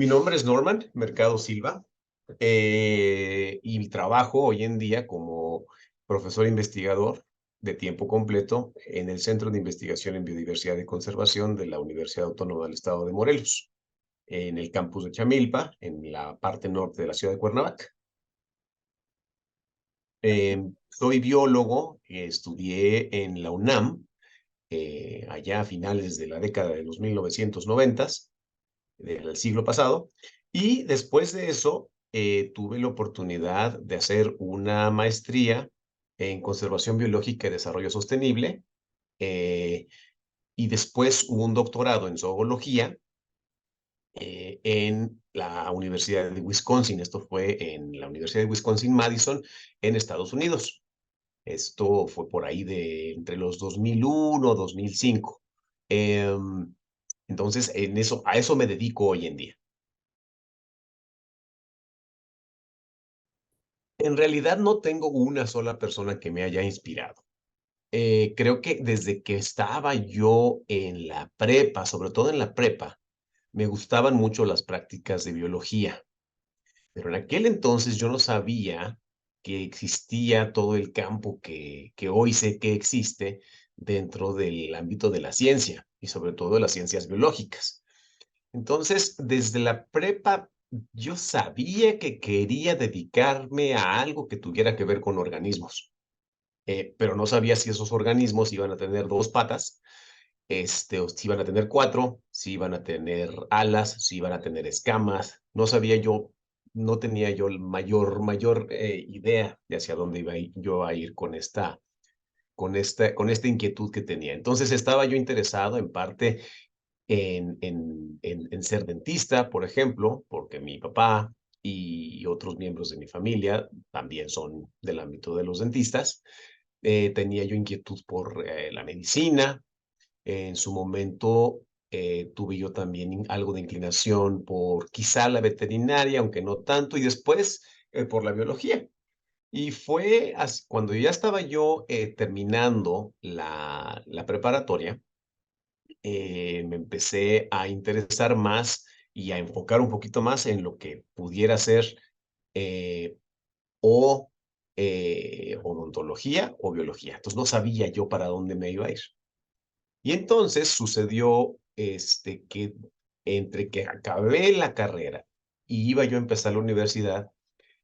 Mi nombre es Norman Mercado Silva y trabajo hoy en día como profesor investigador de tiempo completo en el Centro de Investigación en Biodiversidad y Conservación de la Universidad Autónoma del Estado de Morelos, en el campus de Chamilpa, en la parte norte de la ciudad de Cuernavaca. Soy biólogo, estudié en la UNAM, allá a finales de la década de los 1990 del siglo pasado, y después de eso tuve la oportunidad de hacer una maestría en conservación biológica y desarrollo sostenible, eh, y después hubo un doctorado en zoología en la Universidad de Wisconsin. Esto fue en la Universidad de Wisconsin-Madison, en Estados Unidos. Esto fue por ahí de entre los 2001, 2005. Entonces, a eso me dedico hoy en día. En realidad no tengo una sola persona que me haya inspirado. Creo que desde que estaba yo en la prepa, sobre todo en la prepa, me gustaban mucho las prácticas de biología, pero en aquel entonces yo no sabía que existía todo el campo que hoy sé que existe dentro del ámbito de la ciencia y sobre todo de las ciencias biológicas. Entonces, desde la prepa, yo sabía que quería dedicarme a algo que tuviera que ver con organismos, pero no sabía si esos organismos iban a tener dos patas, o si iban a tener cuatro, si iban a tener alas, si iban a tener escamas. No sabía yo, no tenía yo el mayor idea de hacia dónde yo a ir con esta inquietud que tenía. Entonces estaba yo interesado en parte en ser dentista, por ejemplo, porque mi papá y otros miembros de mi familia también son del ámbito de los dentistas. Tenía yo inquietud por la medicina. En su momento tuve yo también algo de inclinación por quizá la veterinaria, aunque no tanto, y después por la biología. Y fue cuando ya estaba yo terminando la preparatoria, me empecé a interesar más y a enfocar un poquito más en lo que pudiera ser eh, o odontología o biología. Entonces no sabía yo para dónde me iba a ir. Y entonces sucedió que entre que acabé la carrera y iba yo a empezar la universidad,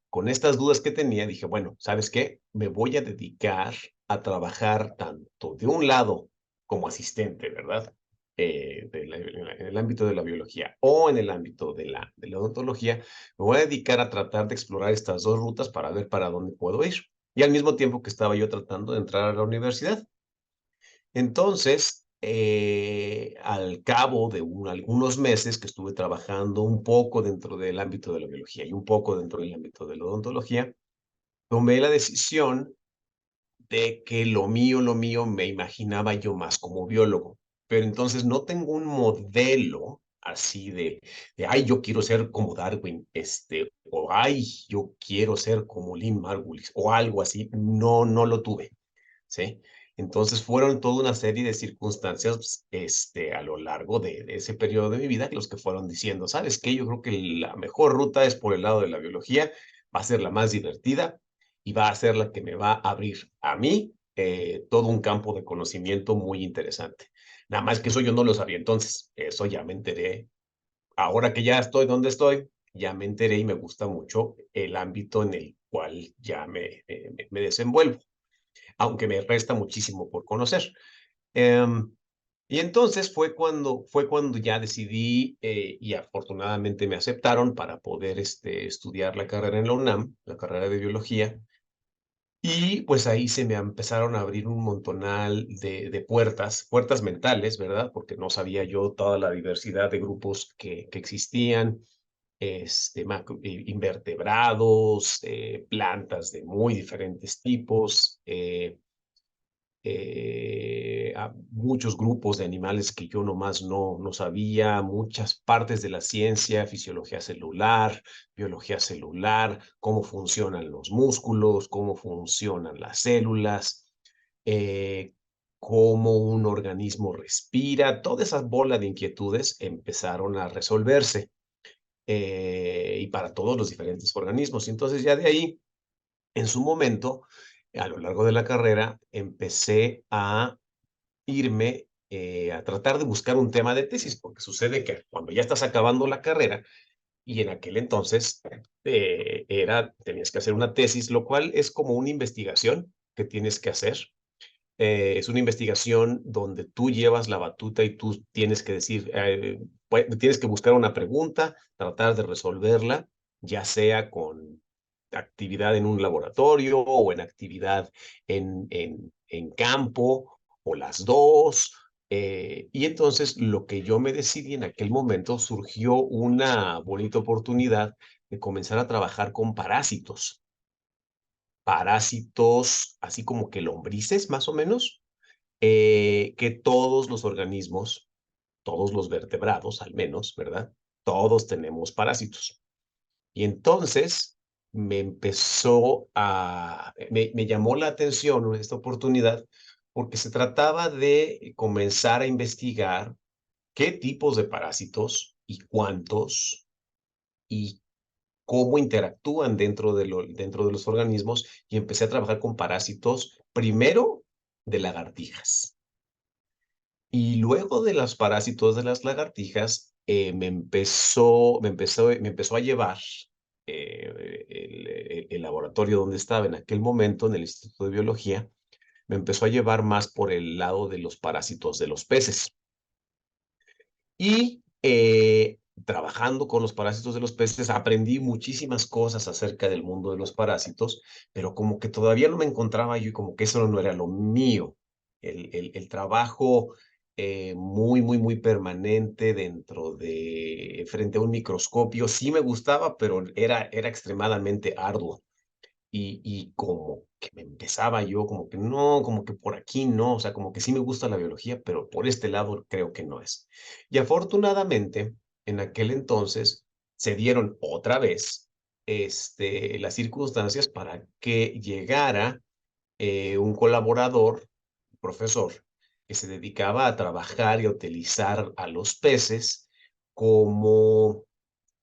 con estas dudas que tenía, dije, bueno, ¿sabes qué? Me voy a dedicar a trabajar tanto de un lado como asistente, ¿verdad? En el ámbito de la biología o en el ámbito de la odontología, me voy a dedicar a tratar de explorar estas dos rutas para ver para dónde puedo ir. Y al mismo tiempo que estaba yo tratando de entrar a la universidad. Entonces, al cabo de algunos meses que estuve trabajando un poco dentro del ámbito de la biología y un poco dentro del ámbito de la odontología, tomé la decisión de que lo mío, me imaginaba yo más como biólogo. Pero entonces no tengo un modelo así ay, yo quiero ser como Darwin, o ay, yo quiero ser como Lynn Margulis, o algo así. No, no lo tuve. ¿Sí? Entonces fueron toda una serie de circunstancias, a lo largo de ese periodo de mi vida, que los que fueron diciendo, ¿sabes qué? Yo creo que la mejor ruta es por el lado de la biología, va a ser la más divertida y va a ser la que me va a abrir a mí todo un campo de conocimiento muy interesante. Nada más que eso yo no lo sabía entonces, eso ya me enteré. Ahora que ya estoy donde estoy, ya me enteré y me gusta mucho el ámbito en el cual ya me desenvuelvo, aunque me resta muchísimo por conocer. Em, y entonces fue cuando ya decidí, y afortunadamente me aceptaron para poder estudiar la carrera en la UNAM, la carrera de biología. Y pues ahí se me empezaron a abrir un montonal de puertas mentales, ¿verdad? Porque no sabía yo toda la diversidad de grupos que existían, invertebrados, plantas de muy diferentes tipos, a muchos grupos de animales que yo nomás no sabía, muchas partes de la ciencia, fisiología celular, biología celular, cómo funcionan los músculos, cómo funcionan las células, eh, cómo un organismo respira. Toda esa bola de inquietudes empezaron a resolverse. y para todos los diferentes organismos. Y entonces ya de ahí, en su momento, a lo largo de la carrera, empecé a irme a tratar de buscar un tema de tesis, porque sucede que cuando ya estás acabando la carrera, y en aquel entonces tenías que hacer una tesis, lo cual es como una investigación que tienes que hacer. Es una investigación donde tú llevas la batuta y tú tienes que decir, tienes que buscar una pregunta, tratar de resolverla, ya sea con actividad en un laboratorio o en actividad en campo o las dos. Y entonces lo que yo me decidí en aquel momento, surgió una bonita oportunidad de comenzar a trabajar con parásitos así como que lombrices más o menos, que todos los organismos, todos los vertebrados al menos, ¿verdad? Todos tenemos parásitos. Y entonces me llamó la atención esta oportunidad porque se trataba de comenzar a investigar qué tipos de parásitos y cuántos y cómo interactúan dentro de los organismos, y empecé a trabajar con parásitos primero de lagartijas. Y luego de los parásitos de las lagartijas, me empezó a llevar el laboratorio donde estaba en aquel momento, en el Instituto de Biología, me empezó a llevar más por el lado de los parásitos de los peces. Y trabajando con los parásitos de los peces, aprendí muchísimas cosas acerca del mundo de los parásitos, pero como que todavía no me encontraba yo y como que eso no era lo mío. El trabajo muy permanente frente a un microscopio, sí me gustaba, pero era extremadamente arduo. Y como que me empezaba yo, como que no, como que por aquí no, o sea, como que sí me gusta la biología, pero por este lado creo que no es. Y afortunadamente, en aquel entonces, se dieron otra vez las circunstancias para que llegara un colaborador, profesor, que se dedicaba a trabajar y a utilizar a los peces como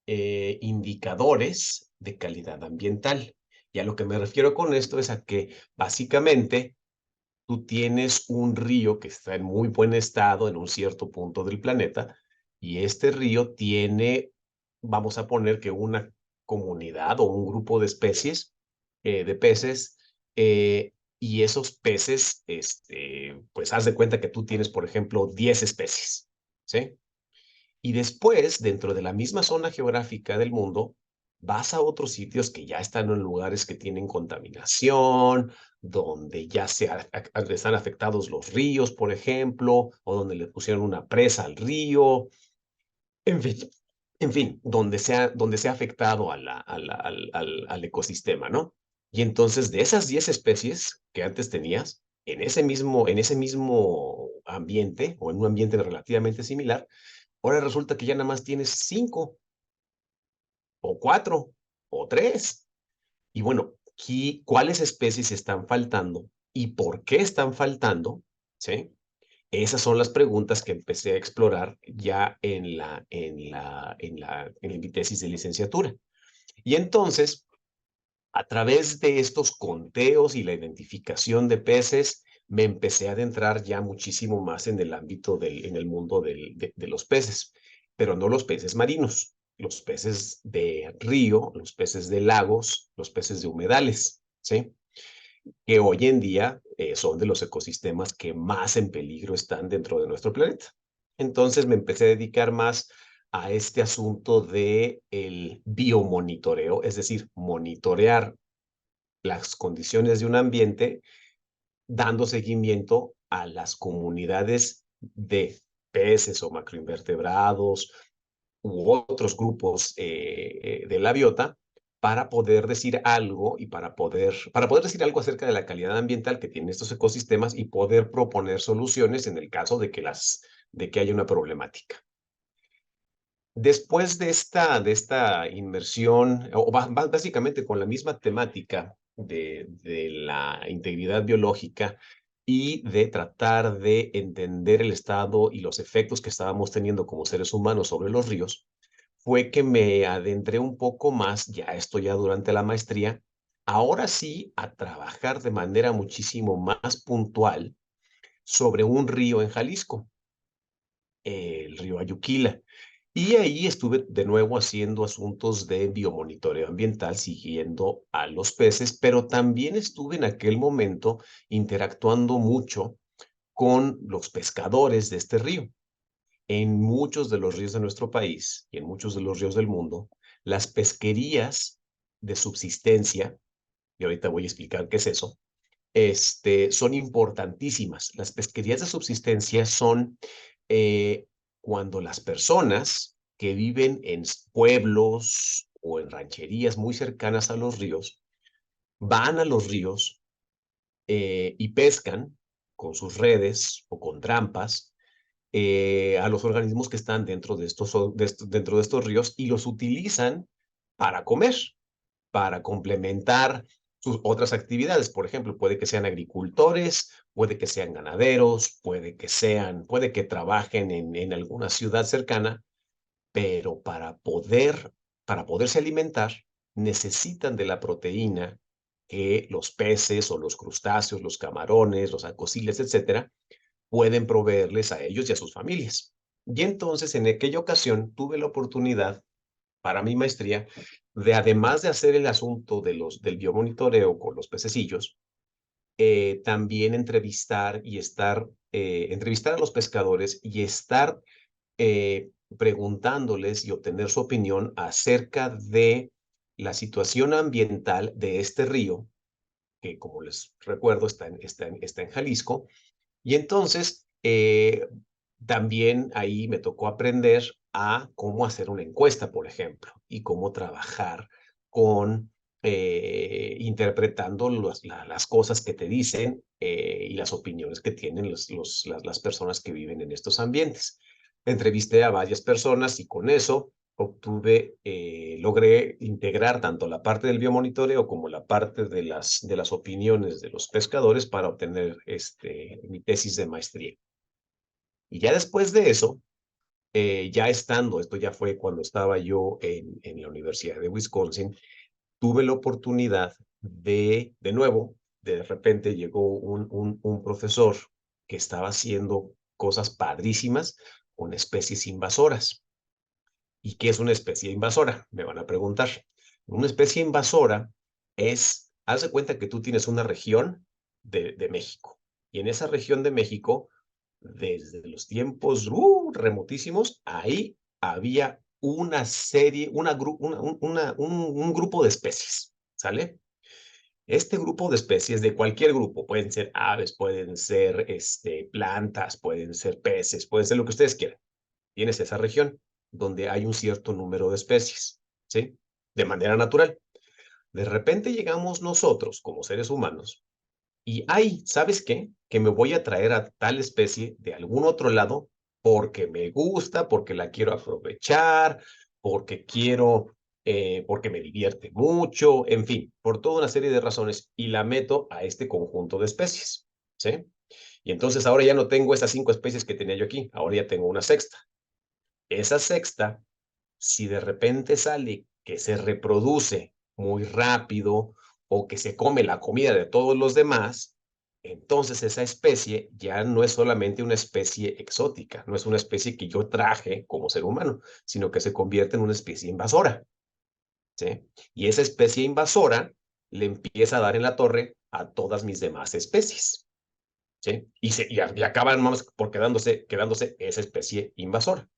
indicadores de calidad ambiental. Y a lo que me refiero con esto es a que básicamente tú tienes un río que está en muy buen estado en un cierto punto del planeta, y este río tiene, vamos a poner que una comunidad o un grupo de especies, de peces, y esos peces, pues haz de cuenta que tú tienes, por ejemplo, 10 especies, ¿sí? Y después, dentro de la misma zona geográfica del mundo, vas a otros sitios que ya están en lugares que tienen contaminación, donde ya están afectados los ríos, por ejemplo, o donde le pusieron una presa al río, en fin, donde se ha afectado al ecosistema, ¿no? Y entonces, de esas 10 especies que antes tenías, en ese mismo ambiente, o en un ambiente relativamente similar, ahora resulta que ya nada más tienes 5 o 4 o 3. Y bueno, ¿cuáles especies están faltando y por qué están faltando? ¿Sí? Esas son las preguntas que empecé a explorar ya en mi tesis de licenciatura. Y entonces, a través de estos conteos y la identificación de peces, me empecé a adentrar ya muchísimo más en el ámbito en el mundo de los peces, pero no los peces marinos, los peces de río, los peces de lagos, los peces de humedales, ¿sí? Que hoy en día son de los ecosistemas que más en peligro están dentro de nuestro planeta. Entonces me empecé a dedicar más a este asunto de el biomonitoreo, es decir, monitorear las condiciones de un ambiente, dando seguimiento a las comunidades de peces o macroinvertebrados u otros grupos de la biota, para poder decir algo para poder decir algo acerca de la calidad ambiental que tienen estos ecosistemas y poder proponer soluciones en el caso de que haya una problemática. Después de esta inmersión, o básicamente con la misma temática de la integridad biológica y de tratar de entender el estado y los efectos que estábamos teniendo como seres humanos sobre los ríos, fue que me adentré un poco más, ya durante la maestría, ahora sí a trabajar de manera muchísimo más puntual sobre un río en Jalisco, el río Ayuquila. Y ahí estuve de nuevo haciendo asuntos de biomonitoreo ambiental, siguiendo a los peces, pero también estuve en aquel momento interactuando mucho con los pescadores de este río. En muchos de los ríos de nuestro país y en muchos de los ríos del mundo, las pesquerías de subsistencia, y ahorita voy a explicar qué es eso, son importantísimas. Las pesquerías de subsistencia son eh, cuando las personas que viven en pueblos o en rancherías muy cercanas a los ríos, van a los ríos y pescan con sus redes o con trampas a los organismos que están dentro de estos ríos y los utilizan para comer, para complementar sus otras actividades. Por ejemplo, puede que sean agricultores, puede que sean ganaderos, puede que trabajen en alguna ciudad cercana, pero para poderse alimentar, necesitan de la proteína que los peces o los crustáceos, los camarones, los ancoziles, etcétera, pueden proveerles a ellos y a sus familias. Y entonces, en aquella ocasión, tuve la oportunidad para mi maestría de, además de hacer el asunto del biomonitoreo con los pececillos, también entrevistar a los pescadores y estar preguntándoles y obtener su opinión acerca de la situación ambiental de este río, que como les recuerdo está en Jalisco, y entonces, también ahí me tocó aprender a cómo hacer una encuesta, por ejemplo, y cómo trabajar con interpretando las cosas que te dicen y las opiniones que tienen las personas que viven en estos ambientes. Entrevisté a varias personas y con eso logré integrar tanto la parte del biomonitoreo como la parte de las opiniones de los pescadores para obtener mi tesis de maestría. Y ya después de eso, esto ya fue cuando estaba yo en la Universidad de Wisconsin, tuve la oportunidad de nuevo, de repente llegó un profesor que estaba haciendo cosas padrísimas con especies invasoras. ¿Y qué es una especie invasora? Me van a preguntar. Una especie invasora haz de cuenta que tú tienes una región de México. Y en esa región de México, desde los tiempos remotísimos, ahí había una serie, un grupo de especies, ¿sale? Este grupo de especies, de cualquier grupo, pueden ser aves, pueden ser plantas, pueden ser peces, pueden ser lo que ustedes quieran. Tienes esa región donde hay un cierto número de especies, ¿sí? De manera natural. De repente llegamos nosotros como seres humanos y ¿sabes qué? Que me voy a traer a tal especie de algún otro lado porque me gusta, porque la quiero aprovechar, porque me divierte mucho, en fin, por toda una serie de razones y la meto a este conjunto de especies, ¿sí? Y entonces ahora ya no tengo esas 5 especies que tenía yo aquí, ahora ya tengo una sexta. Esa sexta, si de repente sale que se reproduce muy rápido o que se come la comida de todos los demás, entonces esa especie ya no es solamente una especie exótica, no es una especie que yo traje como ser humano, sino que se convierte en una especie invasora, ¿sí? Y esa especie invasora le empieza a dar en la torre a todas mis demás especies, ¿sí? Y acaban por quedándose esa especie invasora.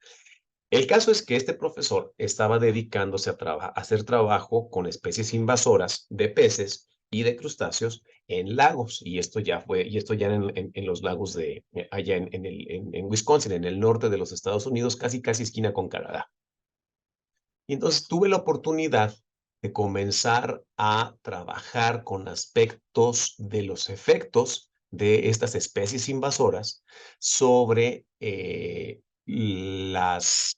El caso es que este profesor estaba dedicándose a hacer trabajo con especies invasoras de peces y de crustáceos en lagos, y esto ya en los lagos allá en Wisconsin, en el norte de los Estados Unidos, casi casi esquina con Canadá. Y entonces tuve la oportunidad de comenzar a trabajar con aspectos de los efectos de estas especies invasoras sobre las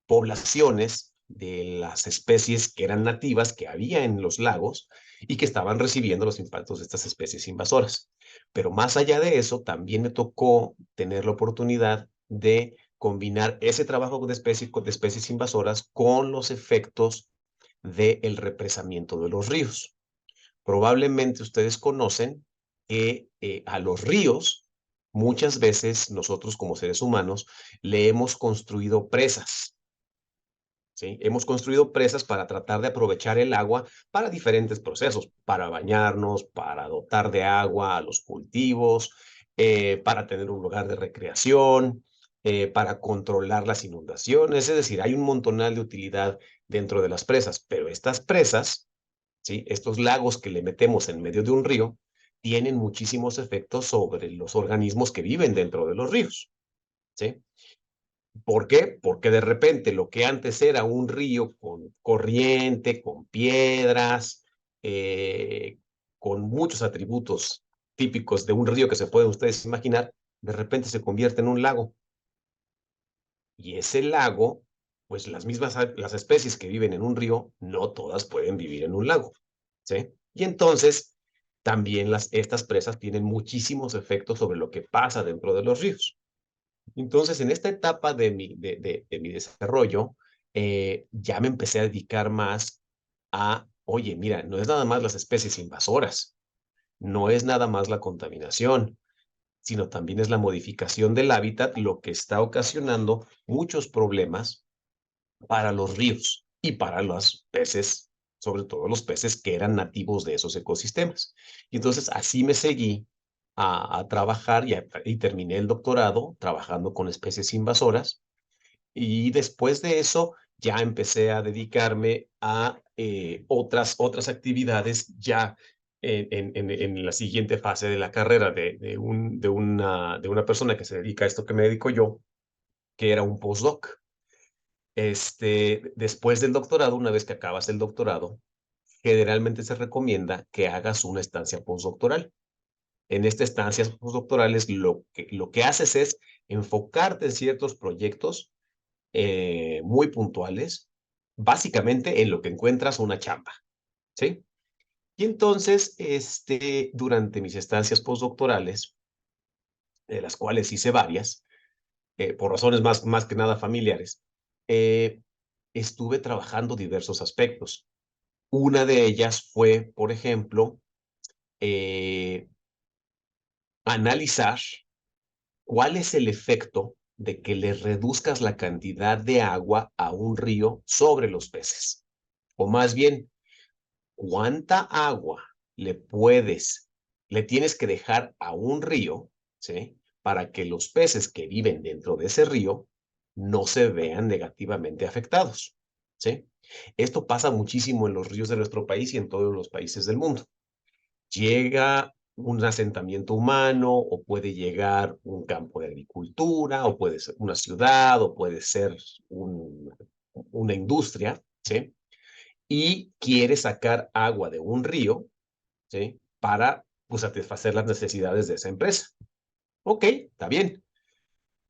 poblaciones de las especies que eran nativas que había en los lagos y que estaban recibiendo los impactos de estas especies invasoras. Pero más allá de eso, también me tocó tener la oportunidad de combinar ese trabajo de especies invasoras con los efectos del represamiento de los ríos. Probablemente ustedes conocen que a los ríos muchas veces nosotros como seres humanos le hemos construido presas. ¿Sí? Hemos construido presas para tratar de aprovechar el agua para diferentes procesos, para bañarnos, para dotar de agua a los cultivos, para tener un lugar de recreación, para controlar las inundaciones. Es decir, hay un montonal de utilidad dentro de las presas, pero estas presas, ¿sí? Estos lagos que le metemos en medio de un río, tienen muchísimos efectos sobre los organismos que viven dentro de los ríos. ¿Sí? ¿Por qué? Porque de repente lo que antes era un río con corriente, con piedras, eh, con muchos atributos típicos de un río que se pueden ustedes imaginar, de repente se convierte en un lago. Y ese lago, pues las especies que viven en un río, no todas pueden vivir en un lago, ¿sí? Y entonces, también estas presas tienen muchísimos efectos sobre lo que pasa dentro de los ríos. Entonces, en esta etapa de mi desarrollo, ya me empecé a dedicar más a, oye, mira, no es nada más las especies invasoras, no es nada más la contaminación, sino también es la modificación del hábitat lo que está ocasionando muchos problemas para los ríos y para los peces, sobre todo los peces que eran nativos de esos ecosistemas. Y entonces así me seguí a trabajar y terminé el doctorado trabajando con especies invasoras. Y después de eso ya empecé a dedicarme a otras actividades ya en la siguiente fase de la carrera de una persona que se dedica a esto que me dedico yo, que era un postdoc. Después del doctorado, una vez que acabas el doctorado, generalmente se recomienda que hagas una estancia postdoctoral. En esta estancia postdoctorales lo que haces es enfocarte en ciertos proyectos muy puntuales, básicamente en lo que encuentras una chamba, ¿sí? Y entonces, durante mis estancias postdoctorales, de las cuales hice varias, por razones más que nada familiares, eh, estuve trabajando diversos aspectos. Una de ellas fue, por ejemplo, eh, analizar cuál es el efecto de que le reduzcas la cantidad de agua a un río sobre los peces. O más bien, cuánta agua le tienes que dejar a un río, ¿sí? Para que los peces que viven dentro de ese río no se vean negativamente afectados, ¿sí? Esto pasa muchísimo en los ríos de nuestro país y en todos los países del mundo. Llega un asentamiento humano, o puede llegar un campo de agricultura, o puede ser una ciudad, o puede ser una industria, ¿sí? Y quiere sacar agua de un río, ¿sí? Para, pues, satisfacer las necesidades de esa empresa. Ok, está bien.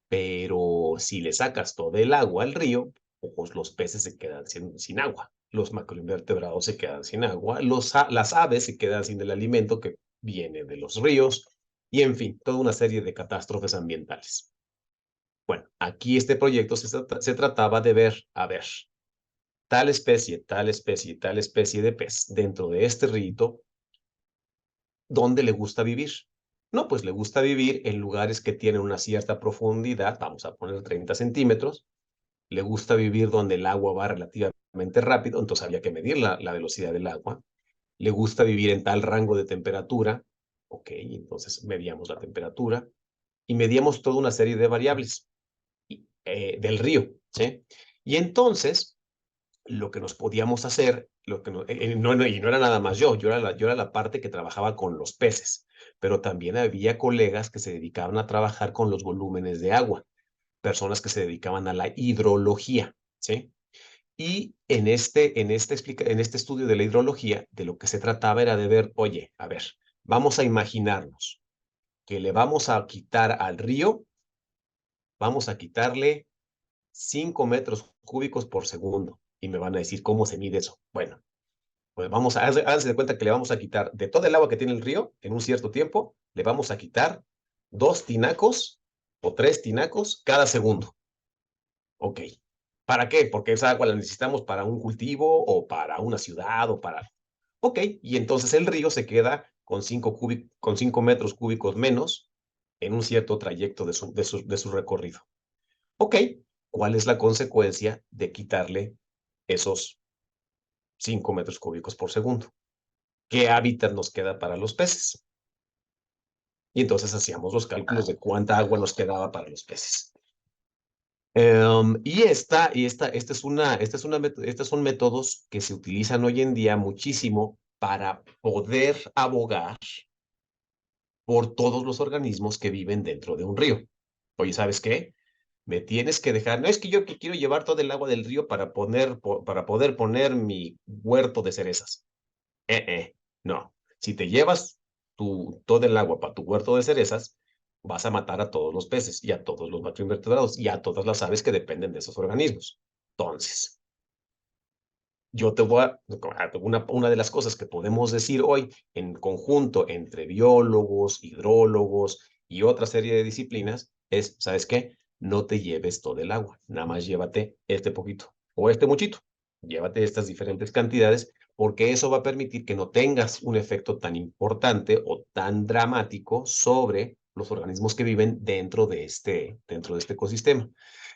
Pero si le sacas todo el agua al río, pues los peces se quedan sin agua. Los macroinvertebrados se quedan sin agua. Las aves se quedan sin el alimento que viene de los ríos. Y en fin, toda una serie de catástrofes ambientales. Bueno, aquí este proyecto se trataba de ver, a ver, tal especie, tal especie, tal especie de pez dentro de este río, ¿dónde le gusta vivir? No, pues le gusta vivir en lugares que tienen una cierta profundidad, vamos a poner 30 centímetros, le gusta vivir donde el agua va relativamente rápido, entonces había que medir la velocidad del agua, le gusta vivir en tal rango de temperatura, ok, entonces medíamos la temperatura y medíamos toda una serie de variables del río, ¿sí? Y entonces lo que nos podíamos hacer, y no era nada más yo era la parte que trabajaba con los peces, pero también había colegas que se dedicaban a trabajar con los volúmenes de agua, personas que se dedicaban a la hidrología, ¿sí? Y en este estudio de la hidrología, de lo que se trataba era de ver, oye, a ver, vamos a imaginarnos que le vamos a quitar al río, vamos a quitarle 5 metros cúbicos por segundo. Y me van a decir, ¿cómo se mide eso? Bueno, pues háganse de cuenta que le vamos a quitar de todo el agua que tiene el río en un cierto tiempo, le vamos a quitar 2 tinacos o 3 tinacos cada segundo. Ok. ¿Para qué? Porque esa agua la necesitamos para un cultivo o para una ciudad o para... Ok, y entonces el río se queda con 5 metros cúbicos menos en un cierto trayecto de su recorrido. Ok, ¿cuál es la consecuencia de quitarle esos 5 metros cúbicos por segundo? ¿Qué hábitat nos queda para los peces? Y entonces hacíamos los cálculos de cuánta agua nos quedaba para los peces. Estos son métodos que se utilizan hoy en día muchísimo para poder abogar por todos los organismos que viven dentro de un río. Oye, ¿sabes qué? Me tienes que dejar, no es que yo que quiero llevar todo el agua del río para poder poner mi huerto de cerezas. No. Si te llevas todo el agua para tu huerto de cerezas, vas a matar a todos los peces y a todos los macroinvertebrados y a todas las aves que dependen de esos organismos. Entonces, yo te voy a, una de las cosas que podemos decir hoy en conjunto entre biólogos, hidrólogos y otra serie de disciplinas es, ¿sabes qué? No te lleves todo el agua, nada más llévate este poquito o este muchito. Llévate estas diferentes cantidades porque eso va a permitir que no tengas un efecto tan importante o tan dramático sobre los organismos que viven dentro de este ecosistema.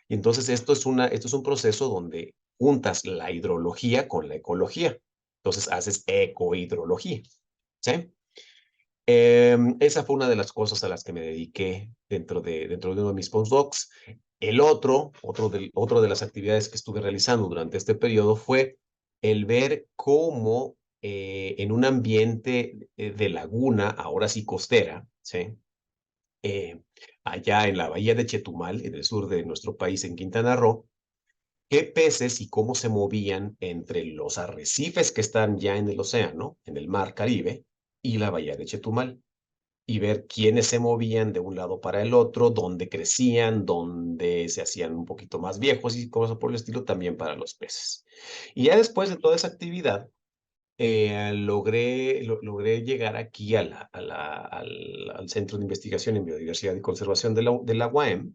Y entonces esto es un proceso donde juntas la hidrología con la ecología. Entonces haces ecohidrología, ¿sí? Esa fue una de las cosas a las que me dediqué dentro de uno de mis postdocs. Otro de las actividades que estuve realizando durante este periodo fue el ver cómo en un ambiente de laguna, ahora sí costera, ¿sí? Eh, allá en la bahía de Chetumal, en el sur de nuestro país, en Quintana Roo, qué peces y cómo se movían entre los arrecifes que están ya en el océano, en el mar Caribe, y la bahía de Chetumal, y ver quiénes se movían de un lado para el otro, dónde crecían, dónde se hacían un poquito más viejos y cosas por el estilo también para los peces. Y ya después de toda esa actividad, logré llegar aquí al Centro de Investigación en Biodiversidad y Conservación de la UAM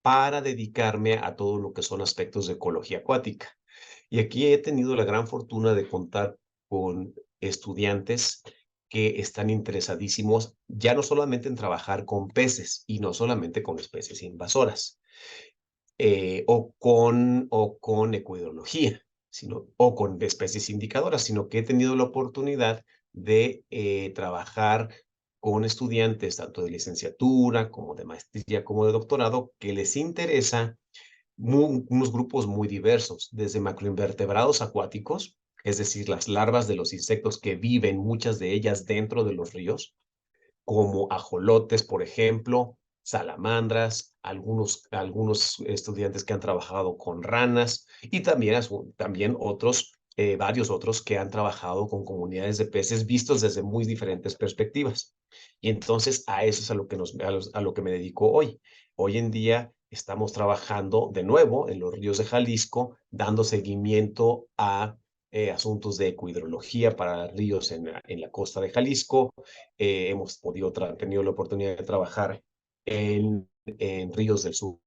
para dedicarme a todo lo que son aspectos de ecología acuática. Y aquí he tenido la gran fortuna de contar con estudiantes que están interesadísimos ya no solamente en trabajar con peces y no solamente con especies invasoras, o con ecohidrología, o con especies indicadoras, sino que he tenido la oportunidad de trabajar con estudiantes tanto de licenciatura como de maestría como de doctorado que les interesa unos grupos muy diversos, desde macroinvertebrados acuáticos, es decir, las larvas de los insectos que viven, muchas de ellas dentro de los ríos, como ajolotes, por ejemplo, salamandras, algunos estudiantes que han trabajado con ranas y también varios otros que han trabajado con comunidades de peces vistos desde muy diferentes perspectivas. Y entonces a eso es a lo que me dedico hoy. Hoy en día estamos trabajando de nuevo en los ríos de Jalisco, dando seguimiento a asuntos de ecohidrología para ríos en la costa de Jalisco. Hemos tenido la oportunidad de trabajar en ríos del sur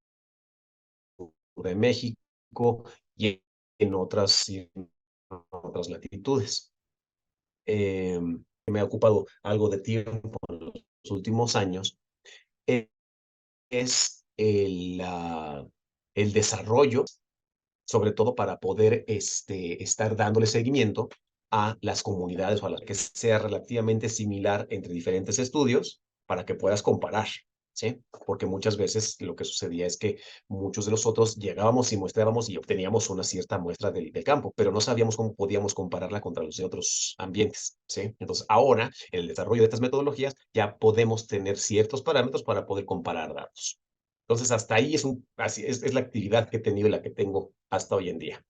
de México y en otras latitudes. Eh, Me ha ocupado algo de tiempo en los últimos años, eh, es el desarrollo, sobre todo para poder estar dándole seguimiento a las comunidades o a las que sea relativamente similar entre diferentes estudios para que puedas comparar, ¿sí? Porque muchas veces lo que sucedía es que muchos de nosotros llegábamos y muestrábamos y obteníamos una cierta muestra del campo, pero no sabíamos cómo podíamos compararla contra los de otros ambientes, ¿sí? Entonces, ahora, en el desarrollo de estas metodologías, ya podemos tener ciertos parámetros para poder comparar datos. Entonces, hasta ahí así es la actividad que he tenido y la que tengo hasta hoy en día.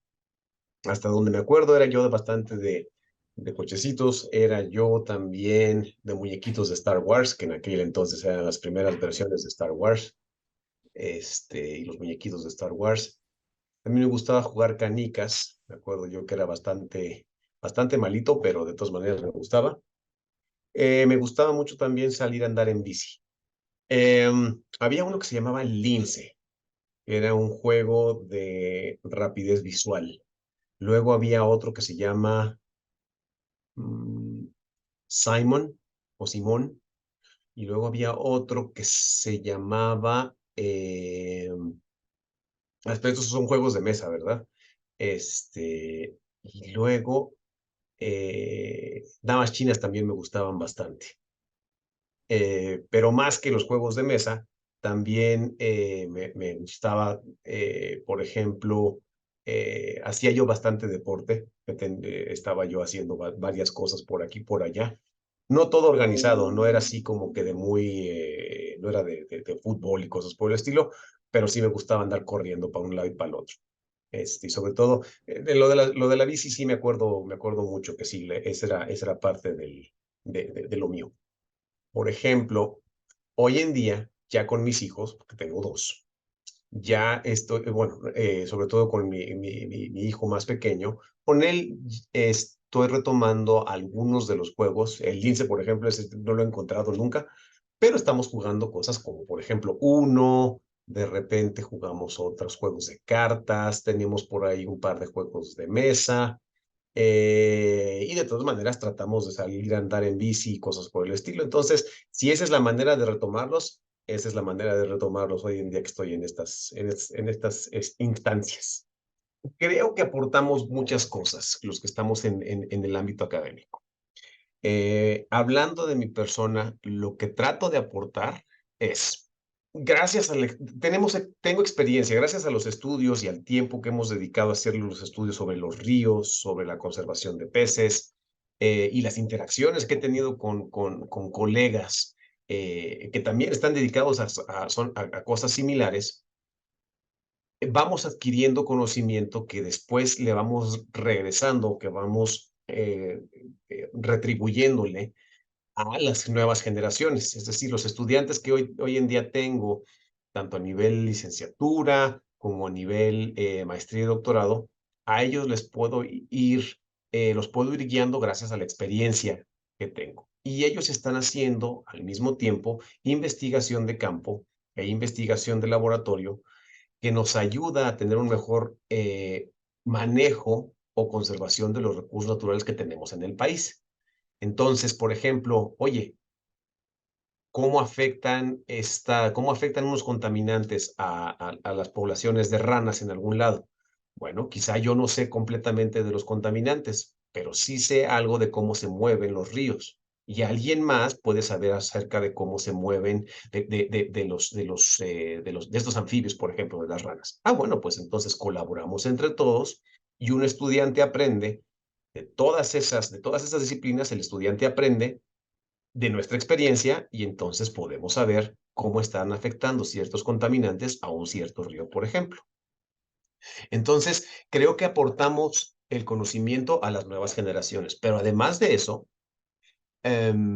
Hasta donde me acuerdo, era yo bastante de cochecitos, era yo también de muñequitos de Star Wars, que en aquel entonces eran las primeras versiones de Star Wars, y los muñequitos de Star Wars. A mí me gustaba jugar canicas, me acuerdo yo que era bastante, bastante malito, pero de todas maneras me gustaba. Me gustaba mucho también salir a andar en bici. Había uno que se llamaba Lince. Era un juego de rapidez visual. Luego había otro que se llama mm, Simon o Simón. Y luego había otro que se llamaba... estos son juegos de mesa, ¿verdad? Y luego, damas chinas también me gustaban bastante. Pero más que los juegos de mesa, también me gustaba, por ejemplo, hacía yo bastante deporte, estaba yo haciendo varias cosas por aquí, por allá. No todo organizado, no era así como que de muy, no era de fútbol y cosas por el estilo, pero sí me gustaba andar corriendo para un lado y para el otro. Y sobre todo, de lo de la bici sí me acuerdo mucho que sí, esa era parte de lo mío. Por ejemplo, hoy en día, ya con mis hijos, porque tengo dos, ya estoy, bueno, sobre todo con mi hijo más pequeño, con él estoy retomando algunos de los juegos. El lince, por ejemplo, ese no lo he encontrado nunca, pero estamos jugando cosas como, por ejemplo, Uno, de repente jugamos otros juegos de cartas, tenemos por ahí un par de juegos de mesa. Y de todas maneras tratamos de salir a andar en bici y cosas por el estilo. Entonces, si esa es la manera de retomarlos, esa es la manera de retomarlos hoy en día que estoy en estas instancias. Creo que aportamos muchas cosas, los que estamos en el ámbito académico. Hablando de mi persona, lo que trato de aportar es, gracias a, tengo experiencia, gracias a los estudios y al tiempo que hemos dedicado a hacer los estudios sobre los ríos, sobre la conservación de peces y las interacciones que he tenido con colegas que también están dedicados a cosas similares, vamos adquiriendo conocimiento que después le vamos regresando, que vamos retribuyéndole a las nuevas generaciones. Es decir, los estudiantes que hoy en día tengo, tanto a nivel licenciatura como a nivel maestría y doctorado, a ellos les puedo ir, los puedo ir guiando gracias a la experiencia que tengo. Y ellos están haciendo al mismo tiempo investigación de campo e investigación de laboratorio que nos ayuda a tener un mejor manejo o conservación de los recursos naturales que tenemos en el país. Entonces, por ejemplo, oye, cómo afectan unos contaminantes a las poblaciones de ranas en algún lado? Bueno, quizá yo no sé completamente de los contaminantes, pero sí sé algo de cómo se mueven los ríos. Y alguien más puede saber acerca de cómo se mueven de estos anfibios, por ejemplo, de las ranas. Ah, bueno, pues entonces colaboramos entre todos y un estudiante aprende de todas esas disciplinas, el estudiante aprende de nuestra experiencia y entonces podemos saber cómo están afectando ciertos contaminantes a un cierto río, por ejemplo. Entonces, creo que aportamos el conocimiento a las nuevas generaciones, pero además de eso, eh,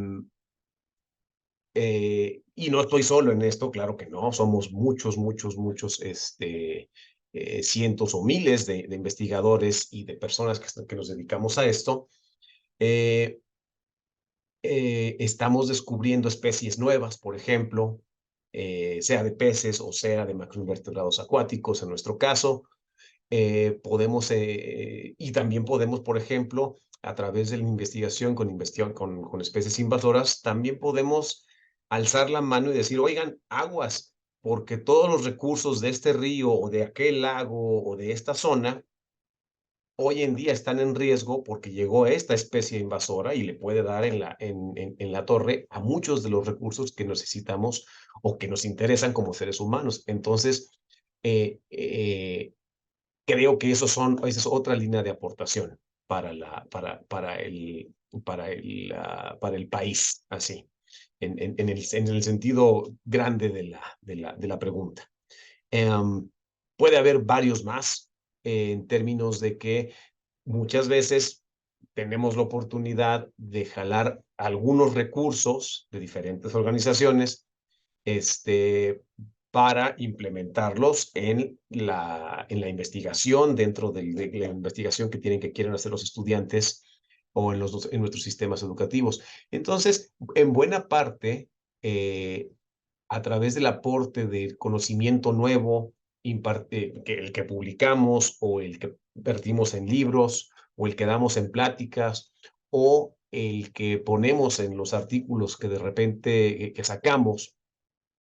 y no estoy solo en esto, claro que no, somos muchos, cientos o miles de investigadores y de personas que nos dedicamos a esto. Eh, Estamos descubriendo especies nuevas, por ejemplo, sea de peces o sea de macroinvertebrados acuáticos, en nuestro caso. Y también podemos, por ejemplo, a través de la investigación con especies invasoras, también podemos alzar la mano y decir, oigan, aguas, porque todos los recursos de este río o de aquel lago o de esta zona hoy en día están en riesgo porque llegó esta especie invasora y le puede dar en la torre a muchos de los recursos que necesitamos o que nos interesan como seres humanos. Entonces, eh, eh, creo que esa es otra línea de aportación para el país, así, en el sentido grande de la pregunta. Um, Puede haber varios más en términos de que muchas veces tenemos la oportunidad de jalar algunos recursos de diferentes organizaciones este, para implementarlos en la investigación, dentro de la investigación que quieren hacer los estudiantes o en nuestros sistemas educativos. Entonces, en buena parte, a través del aporte de conocimiento nuevo, que el que publicamos o el que vertimos en libros o el que damos en pláticas o el que ponemos en los artículos que de repente que sacamos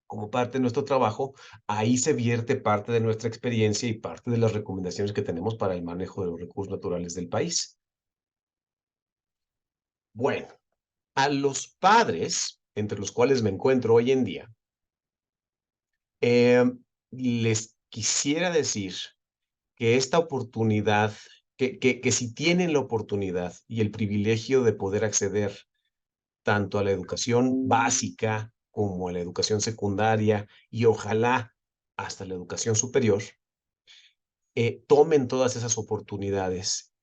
como parte de nuestro trabajo, ahí se vierte parte de nuestra experiencia y parte de las recomendaciones que tenemos para el manejo de los recursos naturales del país. Bueno, a los padres, entre los cuales me encuentro hoy en día, eh, les quisiera decir que esta oportunidad, que si tienen la oportunidad y el privilegio de poder acceder tanto a la educación básica como a la educación secundaria y ojalá hasta la educación superior, tomen todas esas oportunidades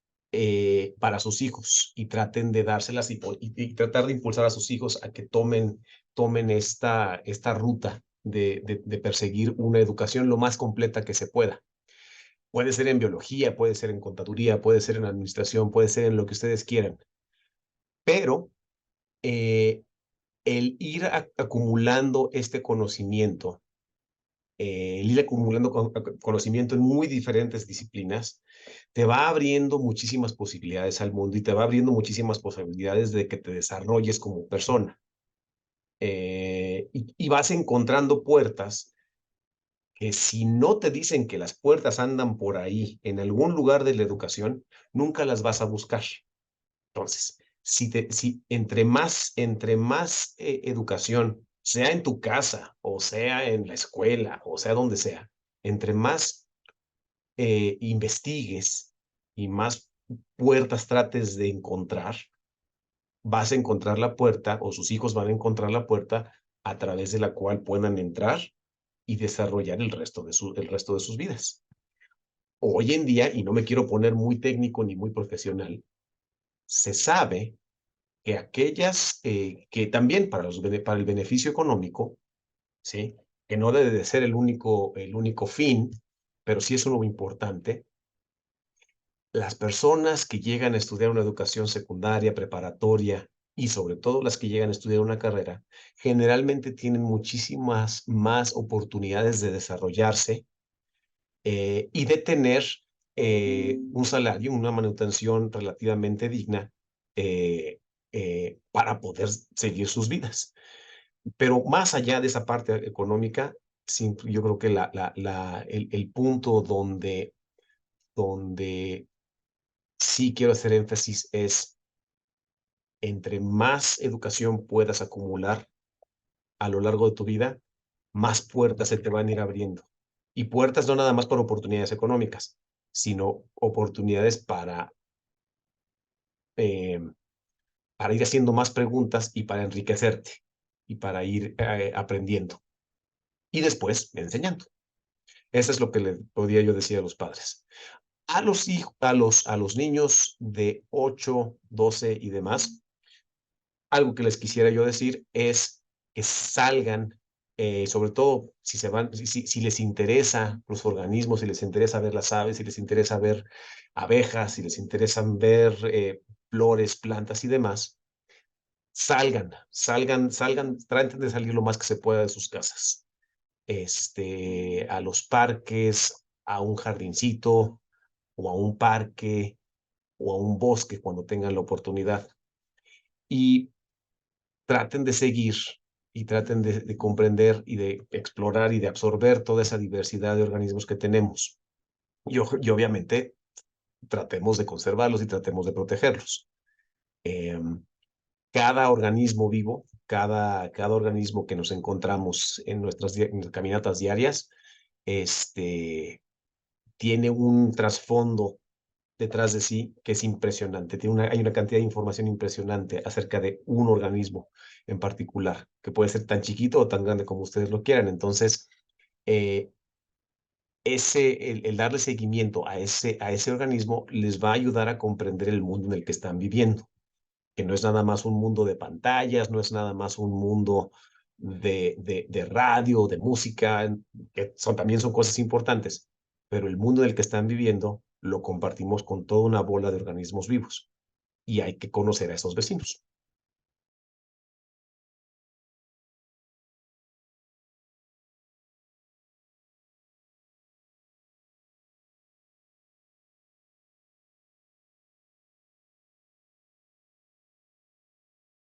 para sus hijos y traten de dárselas y tratar de impulsar a sus hijos a que tomen esta ruta de perseguir una educación lo más completa que se pueda. Puede ser en biología, puede ser en contaduría, puede ser en administración, puede ser en lo que ustedes quieran, pero eh, el ir acumulando este conocimiento, el ir acumulando conocimiento en muy diferentes disciplinas, te va abriendo muchísimas posibilidades al mundo y te va abriendo muchísimas posibilidades de que te desarrolles como persona. Y vas encontrando puertas que si no te dicen que las puertas andan por ahí, en algún lugar de la educación, nunca las vas a buscar. Entonces, si entre más educación, sea en tu casa, o sea en la escuela, o sea donde sea, entre más investigues y más puertas trates de encontrar, vas a encontrar la puerta, o sus hijos van a encontrar la puerta a través de la cual puedan entrar y desarrollar el resto de sus vidas. Hoy en día, y no me quiero poner muy técnico ni muy profesional, se sabe que aquellas que también para el beneficio económico, ¿sí? Que no debe de ser el único fin, pero sí es uno importante, las personas que llegan a estudiar una educación secundaria, preparatoria y sobre todo las que llegan a estudiar una carrera, generalmente tienen muchísimas más oportunidades de desarrollarse y de tener un salario, una manutención relativamente digna para poder seguir sus vidas. Pero más allá de esa parte económica, sí, yo creo que el punto donde sí quiero hacer énfasis es entre más educación puedas acumular a lo largo de tu vida, más puertas se te van a ir abriendo. Y puertas no nada más por oportunidades económicas, sino oportunidades eh, para ir haciendo más preguntas y para enriquecerte y para ir aprendiendo y después enseñando. Eso es lo que le podría yo decir a los padres. A los hijos, a los niños de 8, 12 y demás, algo que les quisiera yo decir es que salgan, sobre todo si les interesa los organismos, si les interesa ver las aves, si les interesa ver abejas, si les interesan ver flores, plantas y demás, salgan, traten de salir lo más que se pueda de sus casas. A los parques, a un jardincito, o a un parque, o a un bosque cuando tengan la oportunidad. Y traten de seguir y traten de comprender y de explorar y de absorber toda esa diversidad de organismos que tenemos. Y obviamente tratemos de conservarlos y tratemos de protegerlos. Eh, cada organismo vivo, cada organismo que nos encontramos en nuestras caminatas diarias, tiene un trasfondo detrás de sí que es impresionante. Hay una cantidad de información impresionante acerca de un organismo en particular, que puede ser tan chiquito o tan grande como ustedes lo quieran. Entonces, eh, el darle seguimiento a ese organismo les va a ayudar a comprender el mundo en el que están viviendo, que no es nada más un mundo de pantallas, no es nada más un mundo de radio, de música, que también son cosas importantes, pero el mundo en el que están viviendo lo compartimos con toda una bola de organismos vivos y hay que conocer a esos vecinos.